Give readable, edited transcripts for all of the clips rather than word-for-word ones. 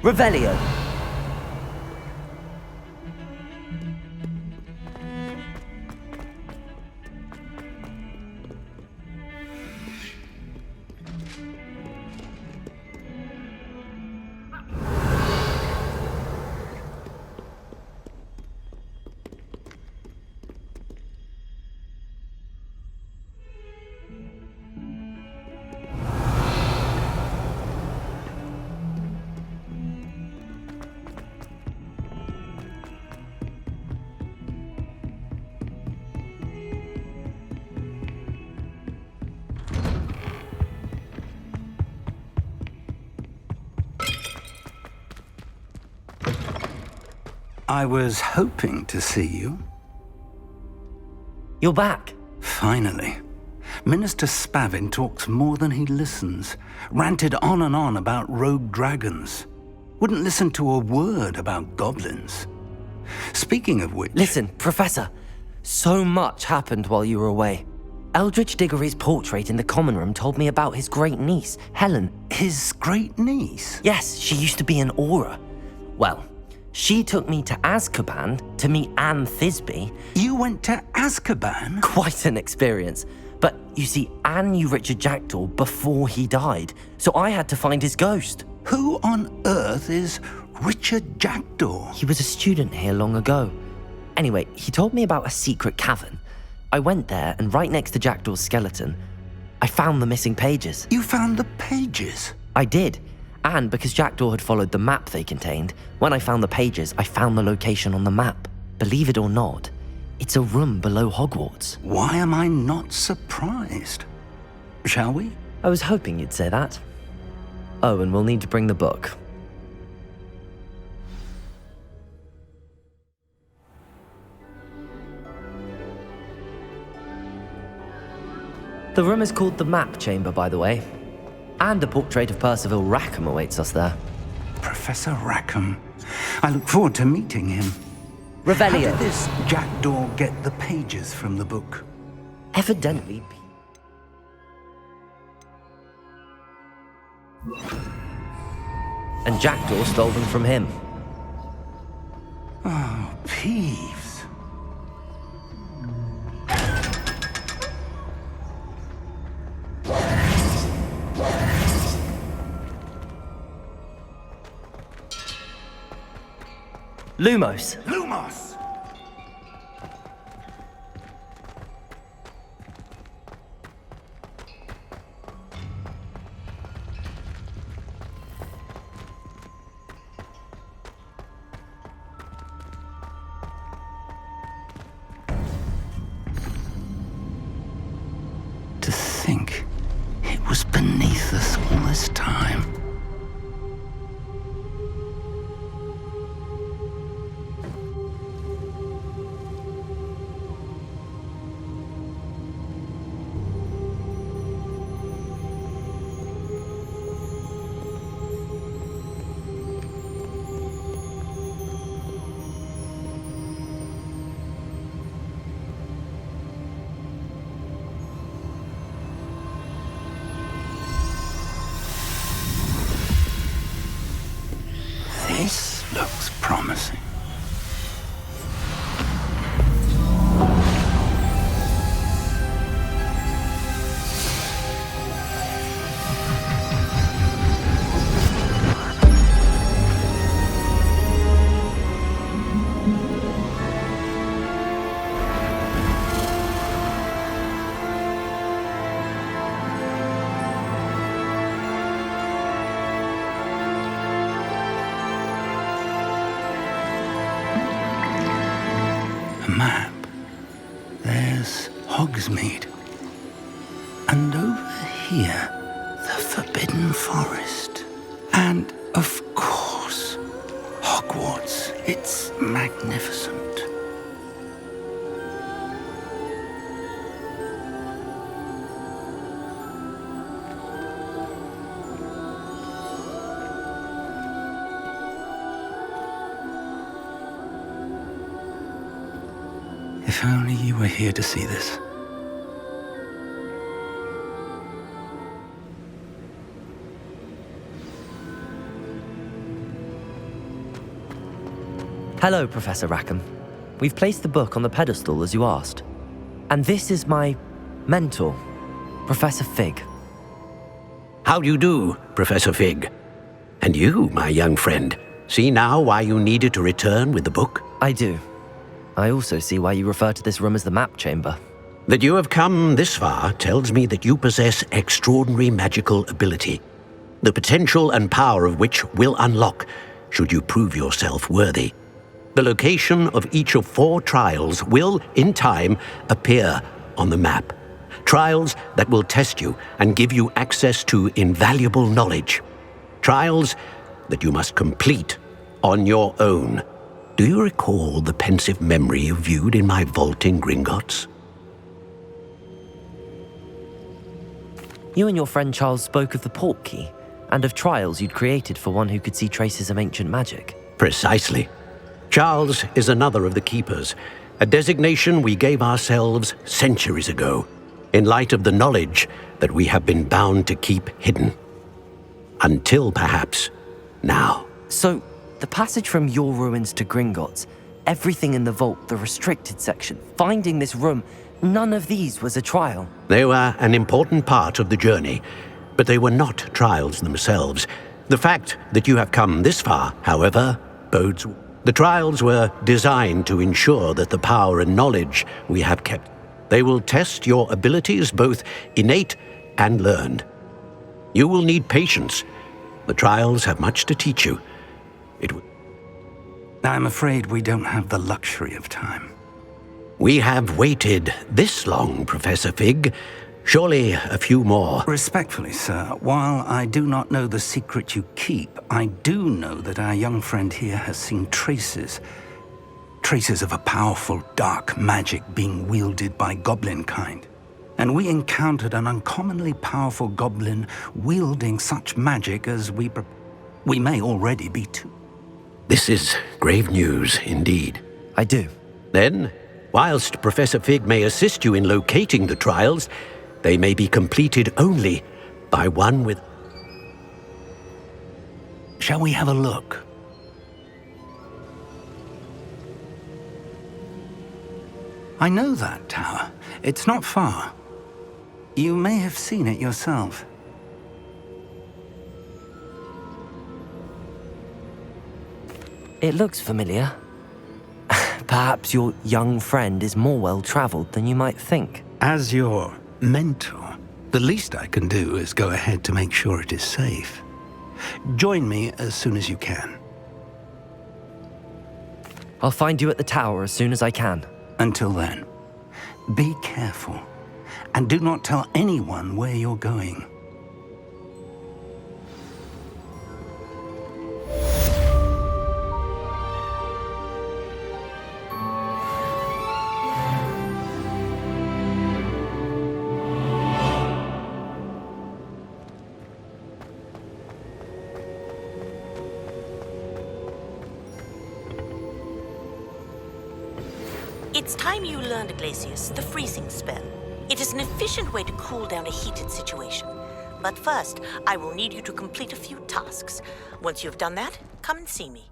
Revelio. I was hoping to see you. You're back. Finally. Minister Spavin talks more than he listens. Ranted on and on about rogue dragons. Wouldn't listen to a word about goblins. Speaking of which... Listen, Professor. So much happened while you were away. Eldridge Diggory's portrait in the common room told me about his great niece, Helen. His great niece? Yes, she used to be an Auror. Well, she took me to Azkaban to meet Anne Thisbe. You went to Azkaban? Quite an experience. But you see, Anne knew Richard Jackdaw before he died, so I had to find his ghost. Who on earth is Richard Jackdaw? He was a student here long ago. Anyway, he told me about a secret cavern. I went there, and right next to Jackdaw's skeleton, I found the missing pages. You found the pages? I did. And because Jackdaw had followed the map they contained, when I found the pages, I found the location on the map. Believe it or not, it's a room below Hogwarts. Why am I not surprised? Shall we? I was hoping you'd say that. Oh, and we'll need to bring the book. The room is called the Map Chamber, by the way. And a portrait of Percival Rackham awaits us there. Professor Rackham. I look forward to meeting him. Revelio. How did this Jackdaw get the pages from the book? Evidently. And Jackdaw stole them from him. Oh, Peeves. Lumos. Lumos! To think it was beneath us all this time. This looks promising. Map. There's Hogsmeade. And over here, the Forbidden Forest. And, of course, Hogwarts. It's magnificent. If only you were here to see this. Hello, Professor Rackham. We've placed the book on the pedestal as you asked. And this is my mentor, Professor Fig. How do you do, Professor Fig? And you, my young friend, see now why you needed to return with the book? I do. I also see why you refer to this room as the map chamber. That you have come this far tells me that you possess extraordinary magical ability, the potential and power of which will unlock should you prove yourself worthy. The location of each of 4 trials will, in time, appear on the map. Trials that will test you and give you access to invaluable knowledge. Trials that you must complete on your own. Do you recall the pensive memory you viewed in my vault in Gringotts? You and your friend Charles spoke of the port key and of trials you'd created for one who could see traces of ancient magic. Precisely. Charles is another of the keepers, a designation we gave ourselves centuries ago, in light of the knowledge that we have been bound to keep hidden. Until perhaps now. So, the passage from your ruins to Gringotts, everything in the vault, the restricted section, finding this room, none of these was a trial. They were an important part of the journey, but they were not trials themselves. The fact that you have come this far, however, bodes. The trials were designed to ensure that the power and knowledge we have kept. They will test your abilities, both innate and learned. You will need patience. The trials have much to teach you. I'm afraid we don't have the luxury of time. We have waited this long, Professor Fig. Surely a few more. Respectfully, sir, while I do not know the secret you keep, I do know that our young friend here has seen traces of a powerful dark magic being wielded by goblin kind. And we encountered an uncommonly powerful goblin wielding such magic as we may already be too. This is grave news indeed. I do. Then, whilst Professor Fig may assist you in locating the trials, they may be completed only by one with... Shall we have a look? I know that tower. It's not far. You may have seen it yourself. It looks familiar. Perhaps your young friend is more well-traveled than you might think. As your mentor, the least I can do is go ahead to make sure it is safe. Join me as soon as you can. I'll find you at the tower as soon as I can. Until then, be careful, and do not tell anyone where you're going. It's time you learned, Glacius, the freezing spell. It is an efficient way to cool down a heated situation. But first, I will need you to complete a few tasks. Once you've done that, come and see me.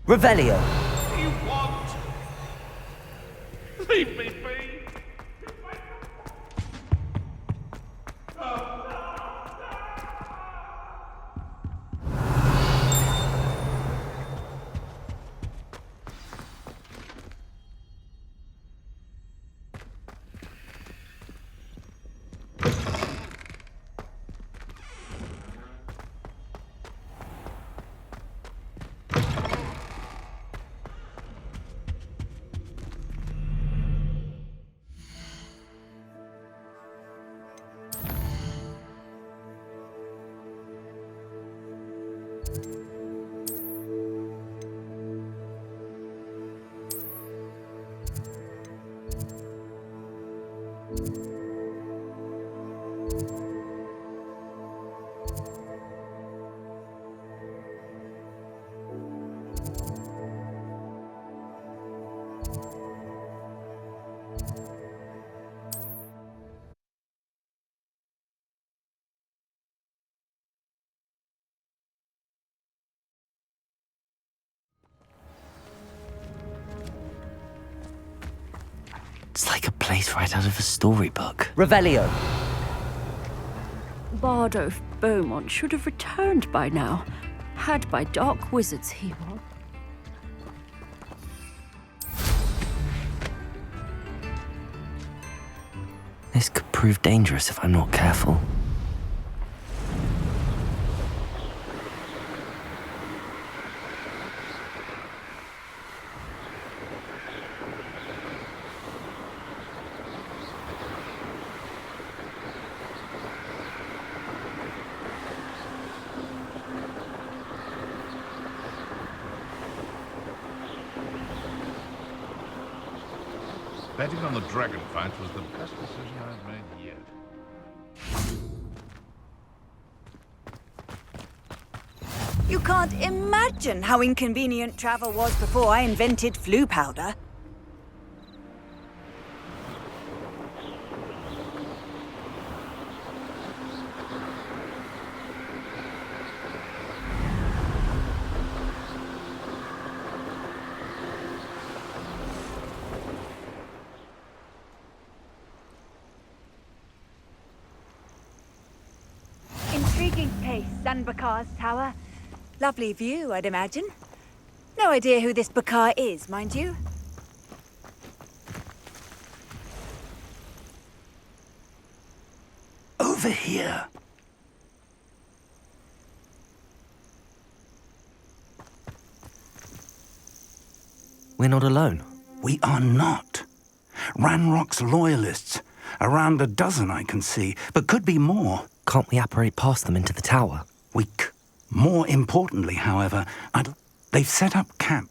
Revelio! You want? Leave me be! It's like a place right out of a storybook. Revelio! Bardo Beaumont should have returned by now, had by dark wizards he was. This could prove dangerous if I'm not careful. Betting on the dragon fight was the best decision I've made yet. You can't imagine how inconvenient travel was before I invented flu powder. Intriguing place, Zanbakar's tower. Lovely view, I'd imagine. No idea who this Bakar is, mind you. Over here. We're not alone. We are not. Ranrock's loyalists. Around a dozen I can see, but could be more. Can't we apparate past them into the tower? Weak. More importantly, however, they've set up camp.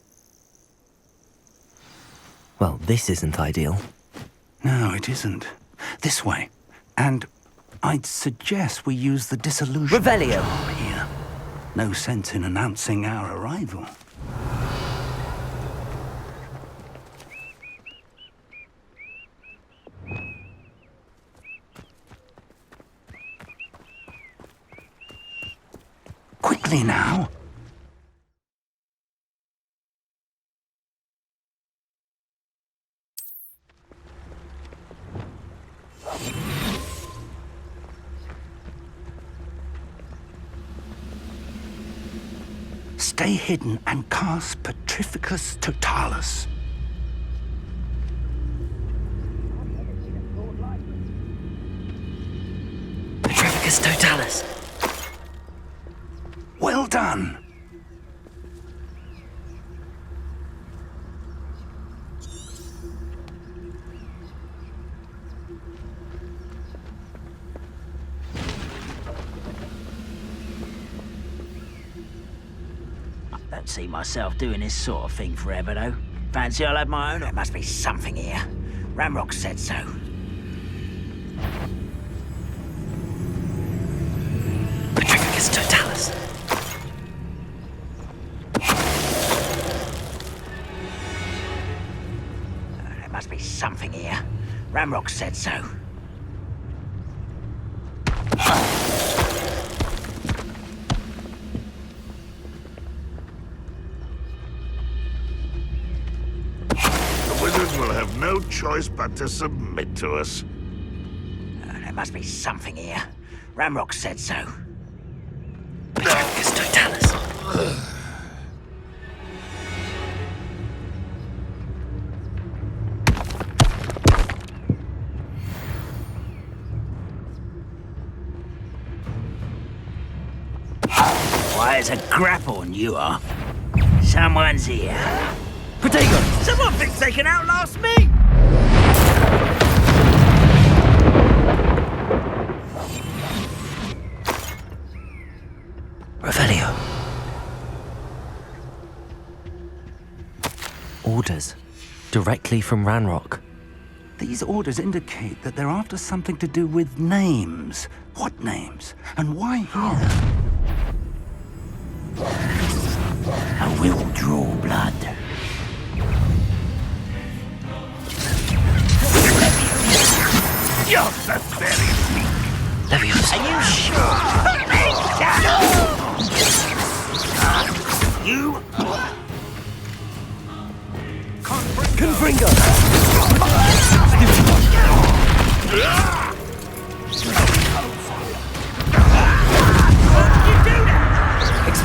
Well, this isn't ideal. No, it isn't. This way. And I'd suggest we use the disillusion Revelio! charm here. No sense in announcing our arrival. Quickly now. Stay hidden and cast Petrificus Totalis. Petrificus Totalis! Well done. I don't see myself doing this sort of thing forever, though. Fancy I'll have my own? There must be something here. Ramrock said so. Petrificus Totalis! There must be something here. Ramrock said so. The wizards will have no choice but to submit to us. There must be something here. Ramrock said so. Petrificus Totalis! Why, it's a grapple, you are. Someone's here. Protego! Someone thinks they can outlast me! Revelio. Orders. Directly from Ranrock. These orders indicate that they're after something to do with names. What names? And why here? I will draw blood. You're pathetic. Leviosa. Are you sure? You? Confringo!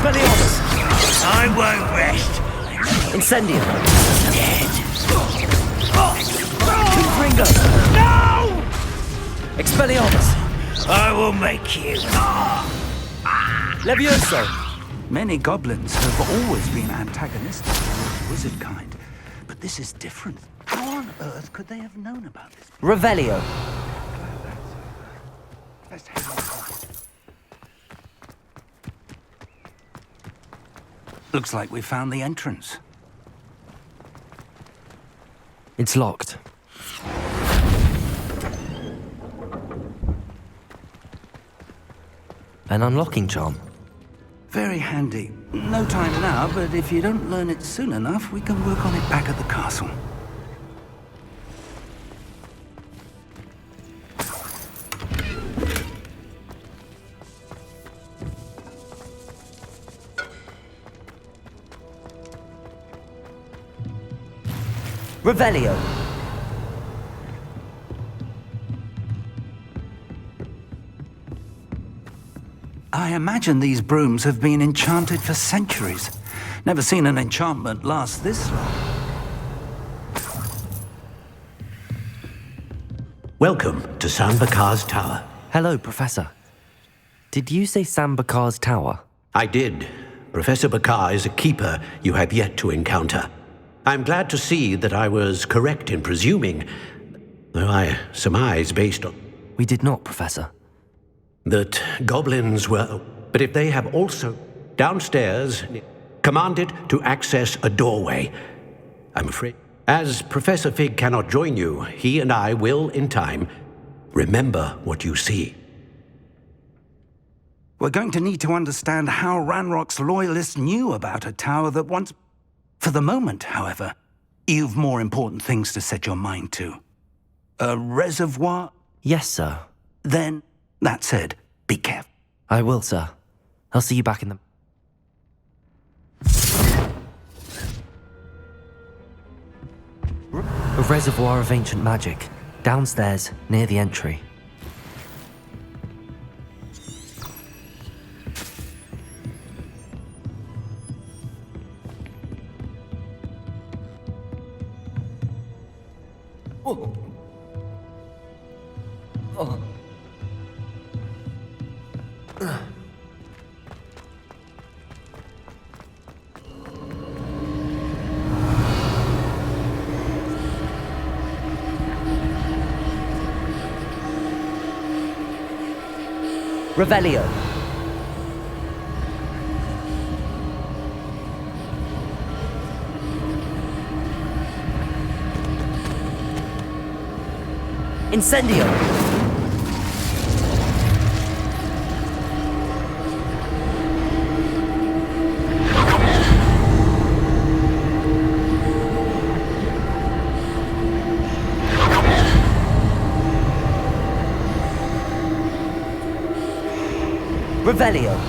Expelliarmus! I won't rest. Incendio! Dead. Ringo! No! Expelliarmus! I will make you. Levioso! Many goblins have always been antagonistic towards wizard kind, but this is different. How on earth could they have known about this? Revelio! Let's head inside. Looks like we found the entrance. It's locked. An unlocking charm. Very handy. No time now, but if you don't learn it soon enough, we can work on it back at the castle. Revelio! I imagine these brooms have been enchanted for centuries. Never seen an enchantment last this long. Welcome to Sanbakar's Tower. Hello, Professor. Did you say Sambakar's Tower? I did. Professor Bakar is a keeper you have yet to encounter. I'm glad to see that I was correct in presuming, though I surmise based on... We did not, Professor. That goblins were... But if they have also, downstairs, commanded to access a doorway, I'm afraid... As Professor Fig cannot join you, he and I will, in time, remember what you see. We're going to need to understand how Ranrock's loyalists knew about a tower that once... For the moment, however, you've more important things to set your mind to. A reservoir? Yes, sir. Then, that said, be careful. I will, sir. I'll see you back in the... A reservoir of ancient magic. Downstairs, near the entry. Revelio. Incendio. Revelio.